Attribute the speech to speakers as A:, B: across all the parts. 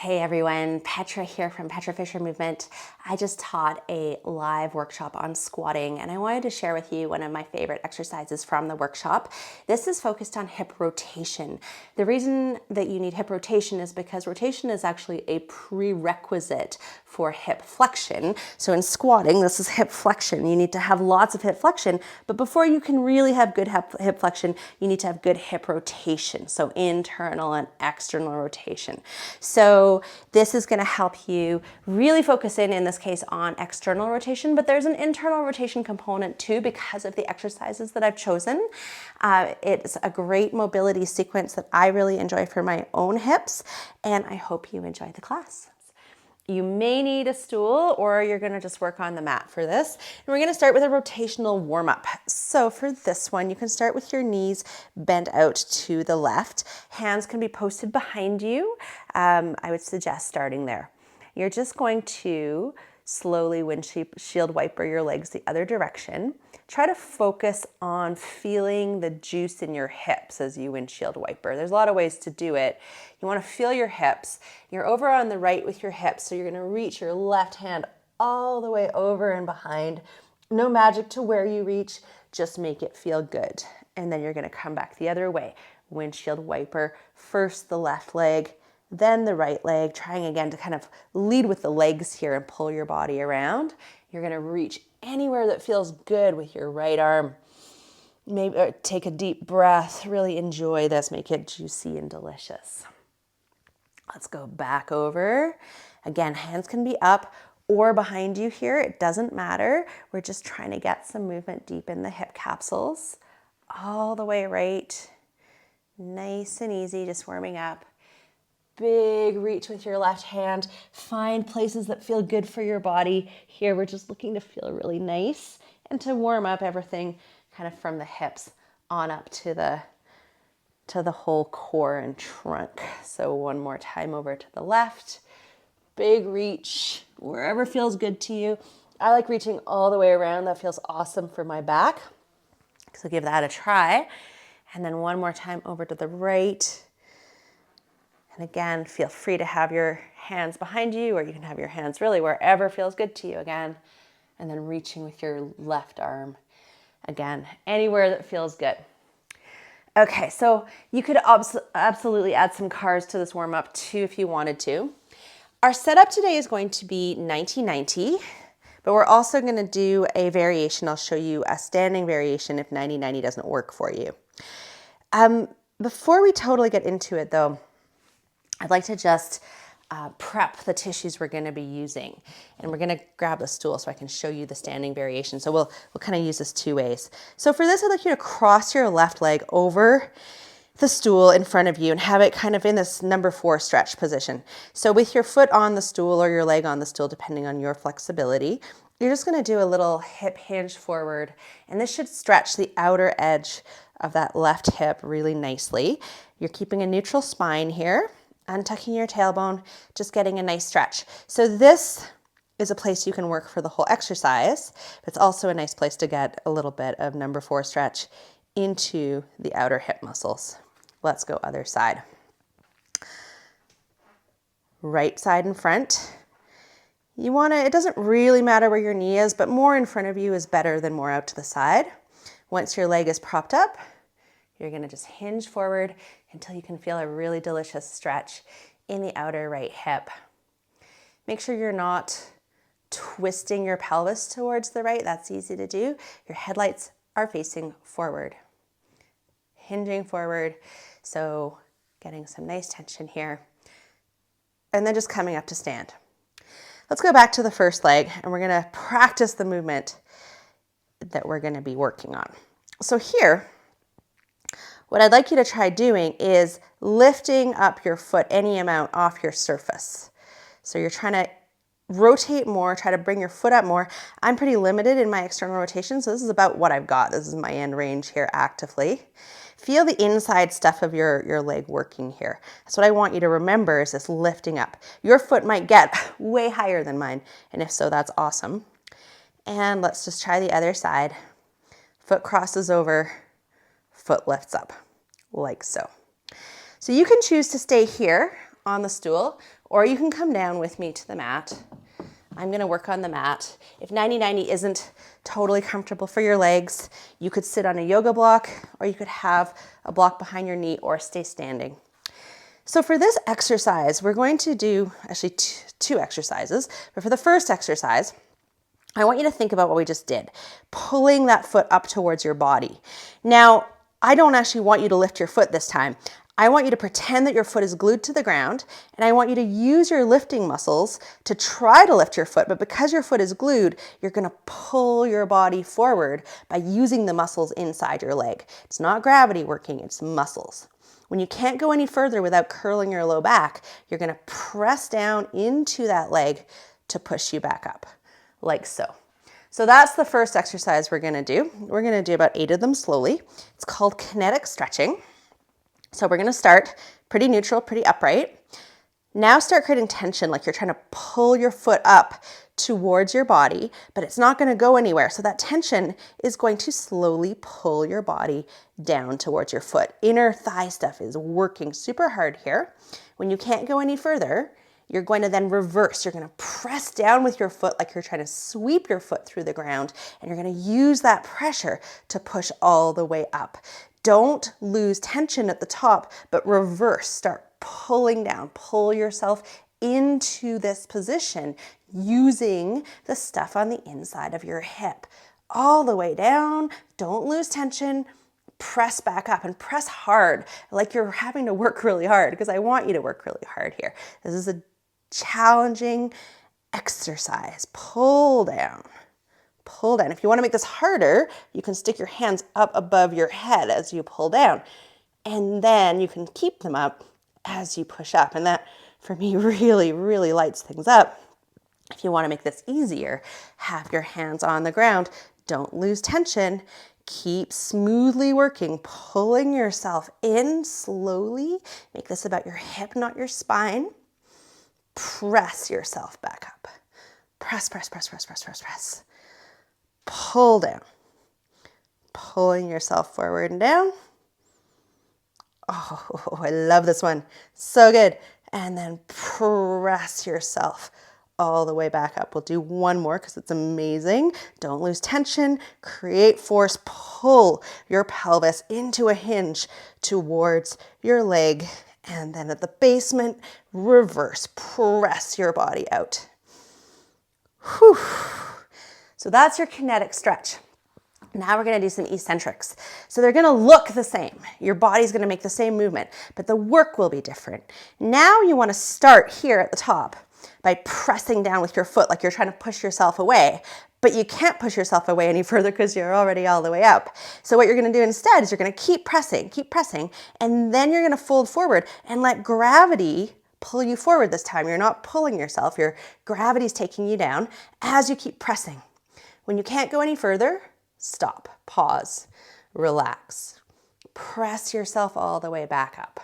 A: Hey everyone, Petra here from Petra Fisher Movement. I just taught a live workshop on squatting and I wanted to share with you one of my favorite exercises from the workshop. This is focused on hip rotation. The reason that you need hip rotation is because rotation is actually a prerequisite for hip flexion. So in squatting, this is hip flexion. You need to have lots of hip flexion, but before you can really have good hip flexion, you need to have good hip rotation. So internal and external rotation. So this is going to help you really focus in this case on external rotation, but there's an internal rotation component too because of the exercises that I've chosen. It's a great mobility sequence that I really enjoy for my own hips, and I hope you enjoy the class. You may need a stool or you're gonna just work on the mat for this. And we're gonna start with a rotational warm-up. So for this one, you can start with your knees bent out to the left. Hands can be posted behind you. I would suggest starting there. You're just going to slowly windshield wiper your legs the other direction. Try to focus on feeling the juice in your hips as you windshield wiper. There's a lot of ways to do it. You want to feel your hips. You're over on the right with your hips, so you're going to reach your left hand all the way over and behind. No magic to where you reach, just make it feel good. And then you're going to come back the other way. Windshield wiper, first the left leg, then the right leg, trying again to kind of lead with the legs here and pull your body around. You're gonna reach anywhere that feels good with your right arm. Maybe take a deep breath, really enjoy this, make it juicy and delicious. Let's go back over. Again, hands can be up or behind you here, it doesn't matter. We're just trying to get some movement deep in the hip capsules. All the way right, nice and easy, just warming up. Big reach with your left hand. Find places that feel good for your body. Here we're just looking to feel really nice and to warm up everything kind of from the hips on up to the whole core and trunk. So one more time over to the left. Big reach wherever feels good to you. I like reaching all the way around. That feels awesome for my back. So give that a try. And then one more time over to the right. And again, feel free to have your hands behind you, or you can have your hands really wherever feels good to you again. And then reaching with your left arm. Again, anywhere that feels good. Okay, so you could absolutely add some cars to this warm-up too if you wanted to. Our setup today is going to be 90-90, but we're also going to do a variation. I'll show you a standing variation if 90-90 doesn't work for you. Before we totally get into it though, I'd like to just prep the tissues we're going to be using. And we're going to grab a stool so I can show you the standing variation. So we'll kind of use this two ways. So for this, I'd like you to cross your left leg over the stool in front of you and have it kind of in this number 4 stretch position. So with your foot on the stool or your leg on the stool, depending on your flexibility, you're just going to do a little hip hinge forward. And this should stretch the outer edge of that left hip really nicely. You're keeping a neutral spine here. Untucking your tailbone, just getting a nice stretch. So this is a place you can work for the whole exercise, but it's also a nice place to get a little bit of number 4 stretch into the outer hip muscles. Let's go other side. Right side in front. You want to, it doesn't really matter where your knee is, but more in front of you is better than more out to the side. Once your leg is propped up, you're going to just hinge forward until you can feel a really delicious stretch in the outer right hip. Make sure you're not twisting your pelvis towards the right. That's easy to do. Your headlights are facing forward. Hinging forward. So getting some nice tension here. And then just coming up to stand. Let's go back to the first leg and we're going to practice the movement that we're going to be working on. So here, what I'd like you to try doing is lifting up your foot any amount off your surface. So you're trying to rotate more, try to bring your foot up more. I'm pretty limited in my external rotation, so this is about what I've got. This is my end range here actively. Feel the inside stuff of your leg working here. That's what I want you to remember is this lifting up. Your foot might get way higher than mine, and if so, that's awesome. And let's just try the other side. Foot crosses over, foot lifts up, like so. So you can choose to stay here on the stool, or you can come down with me to the mat. I'm gonna work on the mat. If 90-90 isn't totally comfortable for your legs, you could sit on a yoga block, or you could have a block behind your knee or stay standing. So for this exercise, we're going to do actually two exercises, but for the first exercise, I want you to think about what we just did, pulling that foot up towards your body. Now, I don't actually want you to lift your foot this time. I want you to pretend that your foot is glued to the ground, and I want you to use your lifting muscles to try to lift your foot, but because your foot is glued, you're gonna pull your body forward by using the muscles inside your leg. It's not gravity working, it's muscles. When you can't go any further without curling your low back, you're gonna press down into that leg to push you back up, like so. So that's the first exercise we're gonna do. We're gonna do about 8 of them slowly. It's called kinetic stretching. So we're gonna start pretty neutral, pretty upright. Now start creating tension, like you're trying to pull your foot up towards your body, but it's not gonna go anywhere. So that tension is going to slowly pull your body down towards your foot. Inner thigh stuff is working super hard here. When you can't go any further, you're going to then reverse. You're going to press down with your foot like you're trying to sweep your foot through the ground, and you're going to use that pressure to push all the way up. Don't lose tension at the top, but reverse. Start pulling down. Pull yourself into this position using the stuff on the inside of your hip. All the way down. Don't lose tension. Press back up and press hard, like you're having to work really hard, because I want you to work really hard here. This is a challenging exercise. Pull down, pull down. If you want to make this harder, you can stick your hands up above your head as you pull down, and then you can keep them up as you push up. And that, for me, really, really lights things up. If you want to make this easier, have your hands on the ground. Don't lose tension. Keep smoothly working, pulling yourself in slowly. Make this about your hip, not your spine. Press yourself back up. Press, press, press, press, press, press, press. Pull down. Pulling yourself forward and down. Oh, I love this one. So good. And then press yourself all the way back up. We'll do one more because it's amazing. Don't lose tension. Create force. Pull your pelvis into a hinge towards your leg. And then at the basement, reverse. Press your body out. Whew. So that's your kinetic stretch. Now we're gonna do some eccentrics. So they're gonna look the same. Your body's gonna make the same movement, but the work will be different. Now you wanna start here at the top by pressing down with your foot like you're trying to push yourself away, but you can't push yourself away any further because you're already all the way up. So what you're gonna do instead is you're gonna keep pressing, and then you're gonna fold forward and let gravity pull you forward this time. You're not pulling yourself, your gravity's taking you down as you keep pressing. When you can't go any further, stop, pause, relax. Press yourself all the way back up.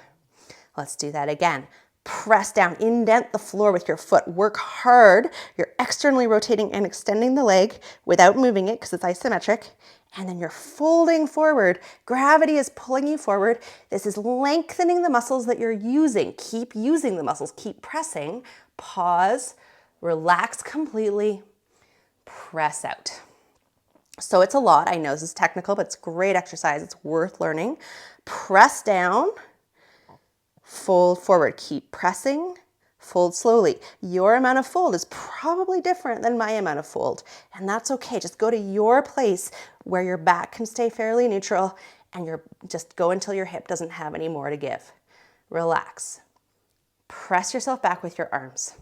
A: Let's do that again. Press down, indent the floor with your foot. Work hard. You're externally rotating and extending the leg without moving it because it's isometric. And then you're folding forward. Gravity is pulling you forward. This is lengthening the muscles that you're using. Keep using the muscles. Keep pressing. Pause. Relax completely. Press out. So it's a lot. I know this is technical, but it's great exercise. It's worth learning. Press down. Fold forward. Keep pressing. Fold slowly. Your amount of fold is probably different than my amount of fold, and that's okay. Just go to your place where your back can stay fairly neutral, and you're just go until your hip doesn't have any more to give. Relax. Press yourself back with your arms.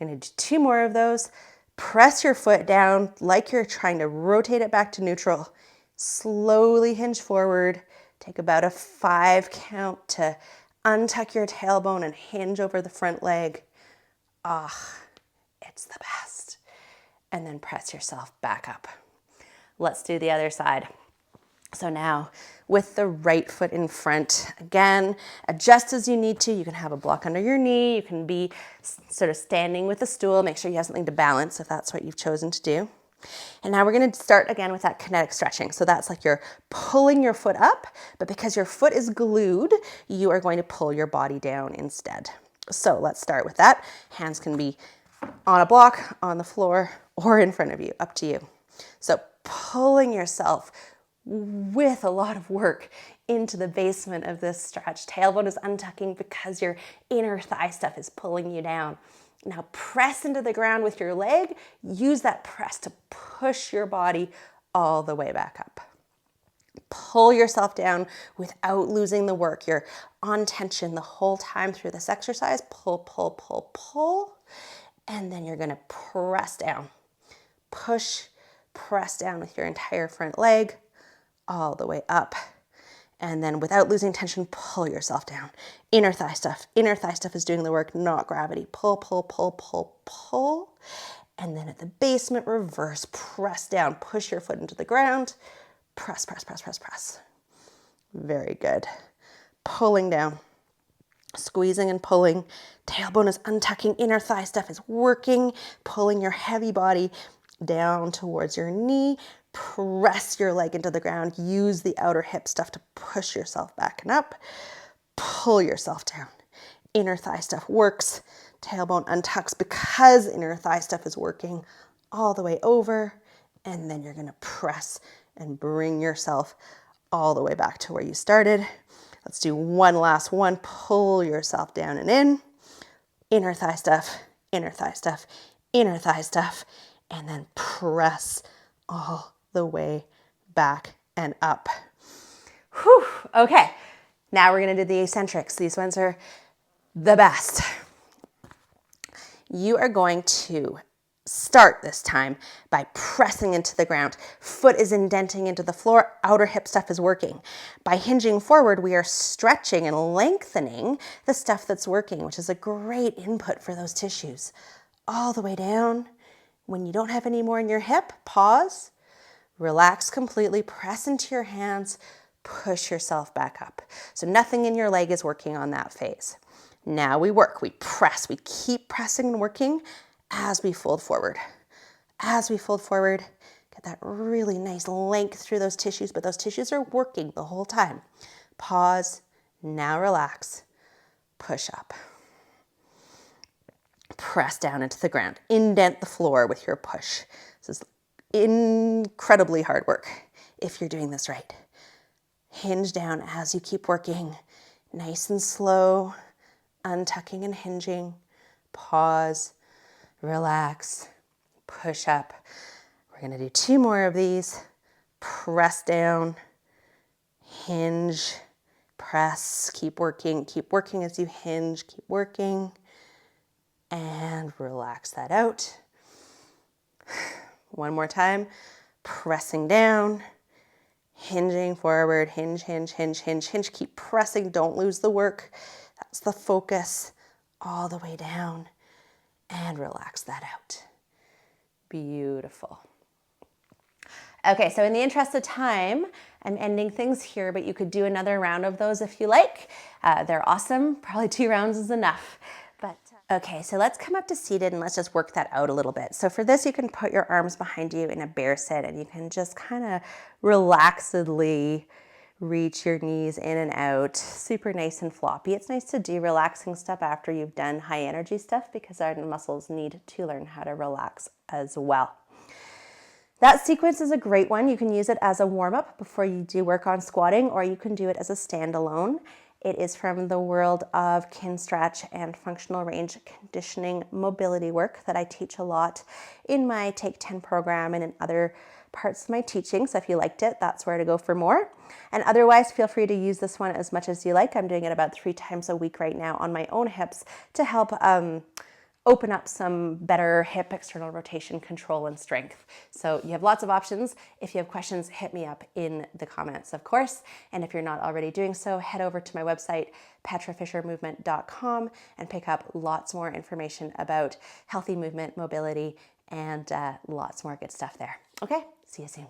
A: I'm going to do 2 more of those. Press your foot down like you're trying to rotate it back to neutral. Slowly hinge forward. Take about a 5 count to untuck your tailbone and hinge over the front leg. It's the best. And then press yourself back up. Let's do the other side. So now with the right foot in front, again, adjust as you need to. You can have a block under your knee. You can be sort of standing with a stool. Make sure you have something to balance if that's what you've chosen to do. And now we're going to start again with that kinetic stretching. So that's like you're pulling your foot up, but because your foot is glued, you are going to pull your body down instead. So let's start with that. Hands can be on a block, on the floor, or in front of you, up to you. So pulling yourself with a lot of work into the basement of this stretch. Tailbone is untucking because your inner thigh stuff is pulling you down. Now press into the ground with your leg. Use that press to push your body all the way back up. Pull yourself down without losing the work. You're on tension the whole time through this exercise. Pull, pull, pull, pull. And then you're gonna press down. Push, press down with your entire front leg all the way up. And then without losing tension, pull yourself down. Inner thigh stuff. Inner thigh stuff is doing the work, not gravity. Pull, pull, pull, pull, pull. And then at the basement, reverse, press down. Push your foot into the ground. Press, press, press, press, press. Very good. Pulling down. Squeezing and pulling. Tailbone is untucking. Inner thigh stuff is working. Pulling your heavy body down towards your knee. Press your leg into the ground. Use the outer hip stuff to push yourself back and up. Pull yourself down. Inner thigh stuff works. Tailbone untucks because inner thigh stuff is working all the way over. And then you're going to press and bring yourself all the way back to where you started. Let's do one last one. Pull yourself down and in. Inner thigh stuff, inner thigh stuff, inner thigh stuff, and then press all the way back and up. Whew. Okay, now we're gonna do the eccentrics. These ones are the best. You are going to start this time by pressing into the ground. Foot is indenting into the floor, outer hip stuff is working. By hinging forward, we are stretching and lengthening the stuff that's working, which is a great input for those tissues. All the way down. When you don't have any more in your hip, pause, relax completely, press into your hands, push yourself back up. So nothing in your leg is working on that phase. Now we work, we press, we keep pressing and working as we fold forward. As we fold forward, get that really nice length through those tissues, but those tissues are working the whole time. Pause, now relax, push up. Press down into the ground. Indent the floor with your push. This is incredibly hard work if you're doing this right. Hinge down as you keep working. Nice and slow, untucking and hinging. Pause, relax, push up. We're gonna do 2 more of these. Press down, hinge, press, keep working as you hinge, keep working, and relax that out. One more time, pressing down, hinging forward, hinge, hinge, hinge, hinge, hinge, keep pressing, don't lose the work. That's the focus, all the way down, and relax that out. Beautiful. Okay, so in the interest of time, I'm ending things here, but you could do another round of those if you like. They're awesome. Probably 2 rounds is enough. But okay, so let's come up to seated and let's just work that out a little bit. So for this, you can put your arms behind you in a bear sit and you can just kind of relaxedly reach your knees in and out, super nice and floppy. It's nice to do relaxing stuff after you've done high energy stuff because our muscles need to learn how to relax as well. That sequence is a great one. You can use it as a warm-up before you do work on squatting, or you can do it as a standalone. It is from the world of kin stretch and functional range conditioning mobility work that I teach a lot in my Take 10 program and in other parts of my teaching. So if you liked it, that's where to go for more. And otherwise, feel free to use this one as much as you like. I'm doing it about 3 times a week right now on my own hips to help open up some better hip external rotation control and strength. So you have lots of options. If you have questions, hit me up in the comments, of course. And if you're not already doing so, head over to my website, petrafishermovement.com, and pick up lots more information about healthy movement, mobility, and lots more good stuff there. Okay, see you soon.